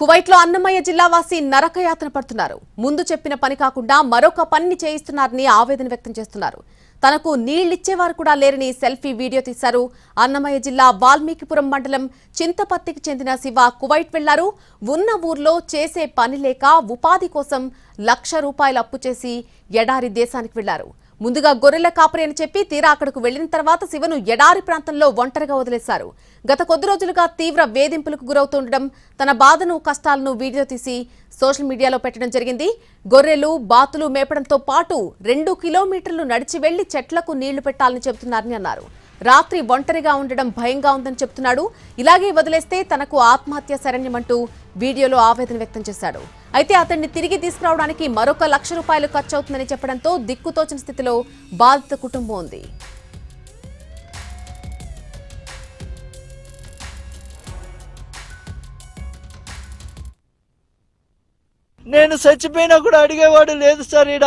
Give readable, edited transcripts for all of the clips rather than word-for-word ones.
కువైట్లో అన్నమయ్య జిల్లావాసి నరకయాతన పడుతున్నారు. ముందు చెప్పిన పని కాకుండా మరొక పని చేయిస్తున్నారని ఆవేదన వ్యక్తం చేస్తున్నారు. తనకు నీళ్లిచ్చేవారు కూడా లేరని సెల్ఫీ వీడియో తీశారు. అన్నమయ్య జిల్లా వాల్మీకిపురం మండలం చింతపత్తికి చెందిన శివ కువైట్ వెళ్లారు. ఉన్న ఊర్లో చేసే పని లేక ఉపాధి కోసం ₹1,00,000 అప్పు చేసి ఎడారి దేశానికి వెళ్లారు. ముందుగా గొర్రెల కాపరి అని చెప్పి తీరా అక్కడకు వెళ్లిన తర్వాత శివను ఎడారి ప్రాంతంలో ఒంటరిగా వదిలేశారు. గత కొద్ది రోజులుగా తీవ్ర వేధింపులకు గురవుతుండడం, తన బాధను కష్టాలను వీడియో తీసి సోషల్ మీడియాలో పెట్టడం జరిగింది. గొర్రెలు బాతులు మేపడంతో పాటు 2 కిలోమీటర్లు నడిచి వెళ్లి చెట్లకు నీళ్లు పెట్టాలని చెబుతున్నారని అన్నారు. రాత్రి ఒంటరిగా ఉండడం భయంగా ఉందని చెప్తున్నాడు. ఇలాగే వదిలేస్తే తనకు ఆత్మహత్య శరణ్యమంటూ వీడియోలో ఆవేదన వ్యక్తం చేశాడు. అయితే అతన్ని తిరిగి తీసుకురావడానికి మరొక ₹1,00,000 ఖర్చు అవుతుందని చెప్పడంతో దిక్కుతోచిన స్థితిలో బాధిత కుటుంబం ఉంది. నేను చచ్చిపోయినా కూడా అడిగేవాడు లేదు సార్. ఈడ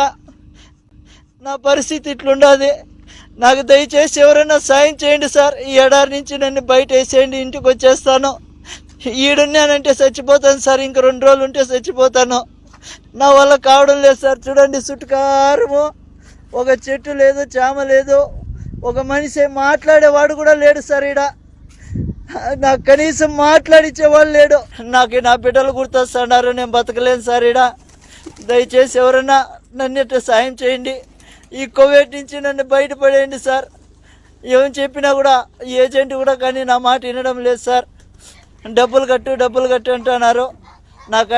నా పరిస్థితి ఇట్లుండదు. నాకు దయచేసి ఎవరైనా సాయం చేయండి సార్. ఈ ఎడారి నుంచి నన్ను బయట వేసేయండి, ఇంటికి వచ్చేస్తాను. ఈడున్నానంటే చచ్చిపోతాను సార్. ఇంక 2 రోజులు ఉంటే చచ్చిపోతాను. నా వల్ల కావడం లేదు సార్. చూడండి, చుట్టుకారము ఒక చెట్టు లేదు, చామ లేదు, ఒక మనిషి మాట్లాడేవాడు కూడా లేడు సార్. ఈడ నాకు కనీసం మాట్లాడిచ్చేవాళ్ళు లేడు. నాకు నా బిడ్డలు గుర్తొస్తున్నారు, నేను బతకలేను సార్. ఈడ దయచేసి ఎవరైనా నన్ను సాయం చేయండి. ఈ కోవిడ్ నుంచి నన్ను బయటపడేయండి సార్. ఏమని చెప్పినా కూడా ఏజెంట్ కూడా కానీ నా మాట వినడం లేదు సార్. డబ్బులు కట్టు అంటున్నారు. నాకు